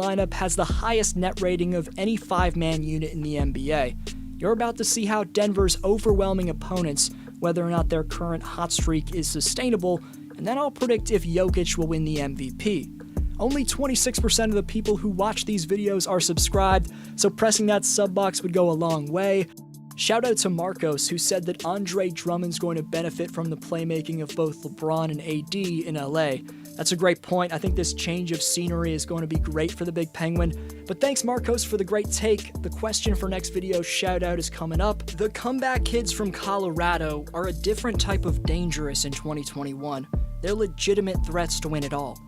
lineup has the highest net rating of any 5-man unit in the NBA. You're about to see how Denver's overwhelming opponents, whether or not their current hot streak is sustainable, and then I'll predict if Jokic will win the MVP. Only 26% of the people who watch these videos are subscribed, so pressing that sub box would go a long way. Shout out to Marcos, who said that Andre Drummond's going to benefit from the playmaking of both LeBron and AD in LA. That's a great point. I think this change of scenery is going to be great for the Big Penguin. But thanks, Marcos, for the great take. The question for next video's shoutout is coming up. The comeback kids from Colorado are a different type of dangerous in 2021. They're legitimate threats to win it all.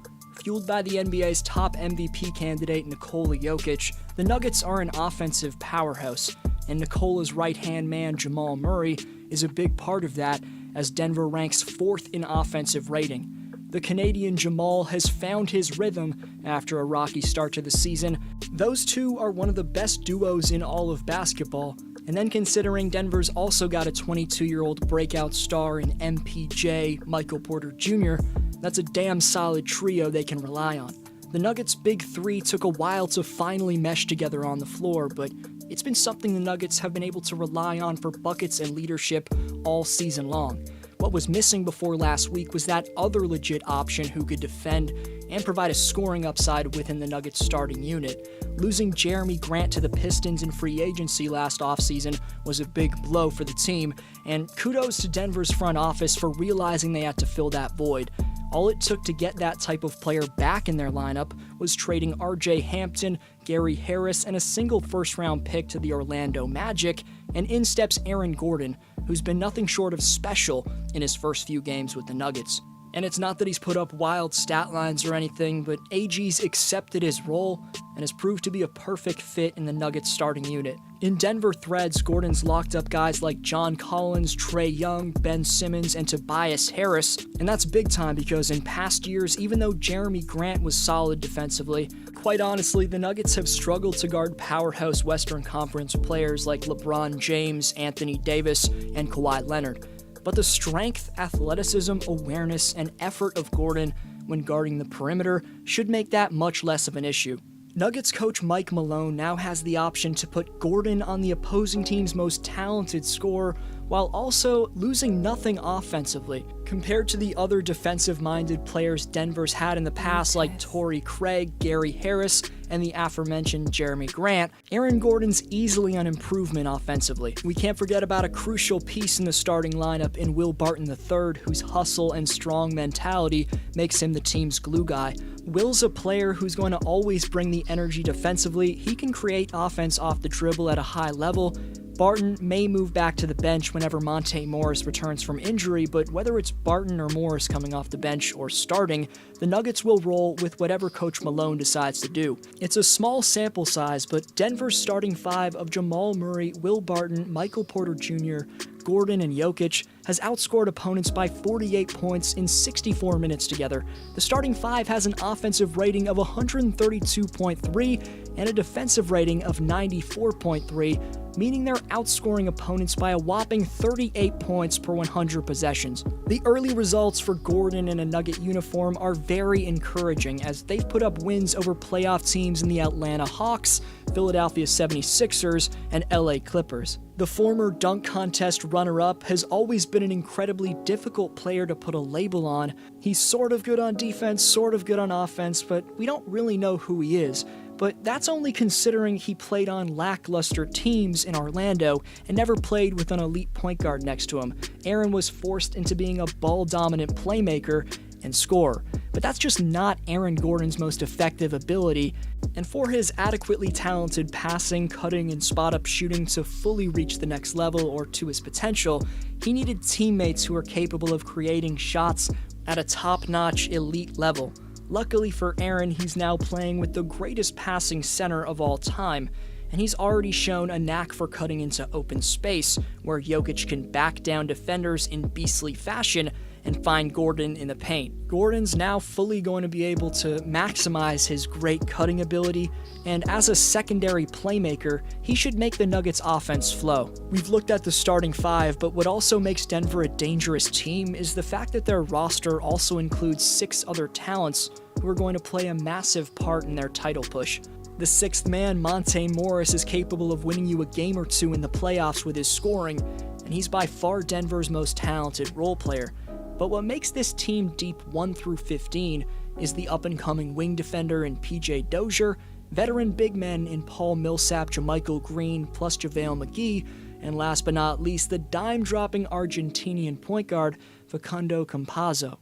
Fueled by the NBA's top MVP candidate Nikola Jokic, the Nuggets are an offensive powerhouse, and Nikola's right-hand man Jamal Murray is a big part of that, as Denver ranks 4th in offensive rating. The Canadian Jamal has found his rhythm after a rocky start to the season. Those two are one of the best duos in all of basketball, and then considering Denver's also got a 22-year-old breakout star in MPJ, Michael Porter Jr., that's a damn solid trio they can rely on. The Nuggets' big three took a while to finally mesh together on the floor, but it's been something the Nuggets have been able to rely on for buckets and leadership all season long. What was missing before last week was that other legit option who could defend and provide a scoring upside within the Nuggets starting unit. Losing Jeremy Grant to the Pistons in free agency last offseason was a big blow for the team, and kudos to Denver's front office for realizing they had to fill that void. All it took to get that type of player back in their lineup was trading RJ Hampton, Gary Harris, and a single first-round pick to the Orlando Magic, and in steps Aaron Gordon, who's been nothing short of special in his first few games with the Nuggets. And it's not that he's put up wild stat lines or anything, but AG's accepted his role and has proved to be a perfect fit in the Nuggets starting unit. In Denver threads, Gordon's locked up guys like John Collins, Trae Young, Ben Simmons, and Tobias Harris, and that's big time because in past years, even though Jeremy Grant was solid defensively, quite honestly, the Nuggets have struggled to guard powerhouse Western Conference players like LeBron James, Anthony Davis, and Kawhi Leonard. But the strength, athleticism, awareness, and effort of Gordon when guarding the perimeter should make that much less of an issue. Nuggets coach Mike Malone now has the option to put Gordon on the opposing team's most talented scorer while also losing nothing offensively. Compared to the other defensive-minded players Denver's had in the past like Torrey Craig, Gary Harris, and the aforementioned Jeremy Grant, Aaron Gordon's easily an improvement offensively. We can't forget about a crucial piece in the starting lineup in Will Barton III, whose hustle and strong mentality makes him the team's glue guy. Will's a player who's going to always bring the energy defensively. He can create offense off the dribble at a high level. Barton may move back to the bench whenever Monte Morris returns from injury, but whether it's Barton or Morris coming off the bench or starting, the Nuggets will roll with whatever Coach Malone decides to do. It's a small sample size, but Denver's starting five of Jamal Murray, Will Barton, Michael Porter Jr., Gordon, and Jokic has outscored opponents by 48 points in 64 minutes together. The starting five has an offensive rating of 132.3 and a defensive rating of 94.3, meaning they're outscoring opponents by a whopping 38 points per 100 possessions. The early results for Gordon in a Nugget uniform are very encouraging, as they've put up wins over playoff teams in the Atlanta Hawks, Philadelphia 76ers, and LA Clippers. The former dunk contest runner-up has always been an incredibly difficult player to put a label on. He's sort of good on defense, sort of good on offense, but we don't really know who he is. But that's only considering he played on lackluster teams in Orlando and never played with an elite point guard next to him. Aaron was forced into being a ball-dominant playmaker and scorer. But that's just not Aaron Gordon's most effective ability, and for his adequately talented passing, cutting, and spot-up shooting to fully reach the next level or to his potential, he needed teammates who are capable of creating shots at a top-notch elite level. Luckily for Aaron, he's now playing with the greatest passing center of all time, and he's already shown a knack for cutting into open space, where Jokic can back down defenders in beastly fashion and find Gordon in the paint. Gordon's now fully going to be able to maximize his great cutting ability, and as a secondary playmaker, he should make the Nuggets' offense flow. We've looked at the starting five, but what also makes Denver a dangerous team is the fact that their roster also includes 6 other talents who are going to play a massive part in their title push. The sixth man, Monte Morris, is capable of winning you a game or two in the playoffs with his scoring, and he's by far Denver's most talented role player. But what makes this team deep 1 through 15 is the up-and-coming wing defender in PJ Dozier, veteran big men in Paul Millsap, JaMychal Green, plus JaVale McGee, and last but not least, the dime-dropping Argentinian point guard Facundo Campazzo.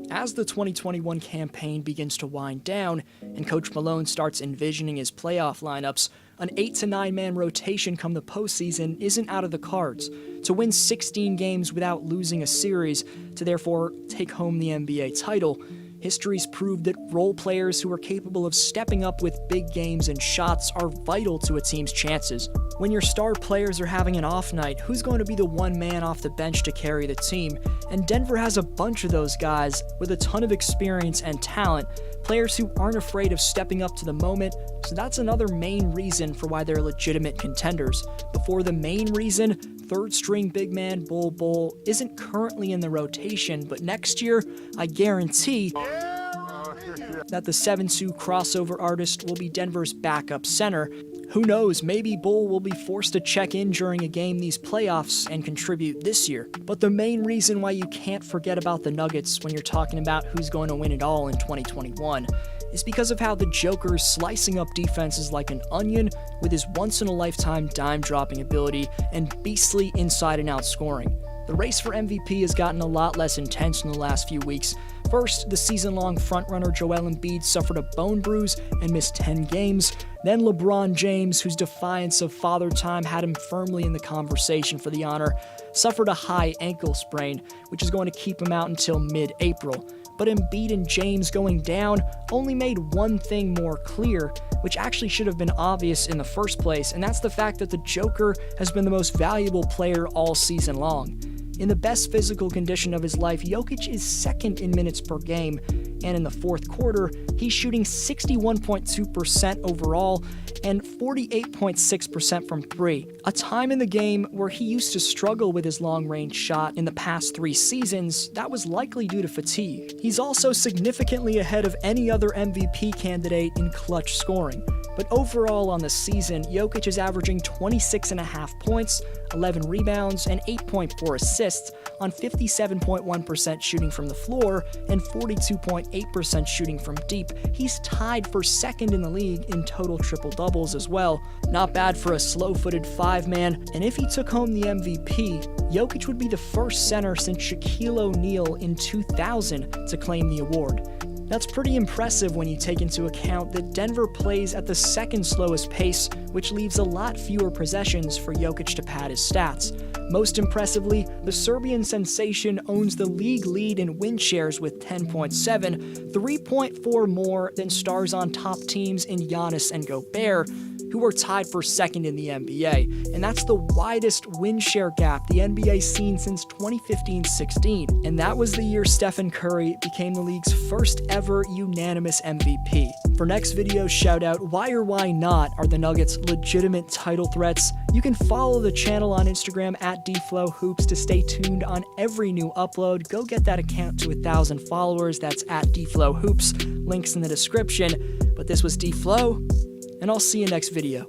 As the 2021 campaign begins to wind down, and Coach Malone starts envisioning his playoff lineups, an 8 to 9 man rotation come the postseason isn't out of the cards. To win 16 games without losing a series, to therefore take home the NBA title, history's proved that role players who are capable of stepping up with big games and shots are vital to a team's chances. When your star players are having an off night, who's going to be the one man off the bench to carry the team? And Denver has a bunch of those guys with a ton of experience and talent, players who aren't afraid of stepping up to the moment, so that's another main reason for why they're legitimate contenders. Before the main reason, third-string big man Bol isn't currently in the rotation, but next year, I guarantee that the 7-2 crossover artist will be Denver's backup center. Who knows, maybe Bol will be forced to check in during a game these playoffs and contribute this year. But the main reason why you can't forget about the Nuggets when you're talking about who's going to win it all in 2021 is because of how the Joker is slicing up defenses like an onion with his once-in-a-lifetime dime-dropping ability and beastly inside-and-out scoring. The race for MVP has gotten a lot less intense in the last few weeks. First, the season-long frontrunner Joel Embiid suffered a bone bruise and missed 10 games. Then LeBron James, whose defiance of father time had him firmly in the conversation for the honor, suffered a high ankle sprain, which is going to keep him out until mid-April. But Embiid and James going down only made one thing more clear, which actually should have been obvious in the first place, and that's the fact that the Joker has been the most valuable player all season long. In the best physical condition of his life, Jokic is second in minutes per game, and in the fourth quarter, he's shooting 61.2% overall and 48.6% from three, a time in the game where he used to struggle with his long-range shot in the past 3 seasons. That was likely due to fatigue. He's also significantly ahead of any other MVP candidate in clutch scoring. But overall on the season, Jokic is averaging 26.5 points, 11 rebounds, and 8.4 assists on 57.1% shooting from the floor and 42.8% shooting from deep. He's tied for second in the league in total triple-doubles as well. Not bad for a slow-footed 5-man, and if he took home the MVP, Jokic would be the first center since Shaquille O'Neal in 2000 to claim the award. That's pretty impressive when you take into account that Denver plays at the second slowest pace, which leaves a lot fewer possessions for Jokic to pad his stats. Most impressively, the Serbian sensation owns the league lead in win shares with 10.7, 3.4 more than stars on top teams in Giannis and Gobert, who are tied for second in the NBA, and that's the widest win share gap the NBA's seen since 2015-16, and that was the year Stephen Curry became the league's first ever unanimous MVP. For next video's shoutout, why or why not are the Nuggets legitimate title threats? You can follow the channel on Instagram at DFlowHoops to stay tuned on every new upload. Go get that account to 1,000 followers, that's at DFlowHoops, links in the description. But this was DFlow, and I'll see you next video.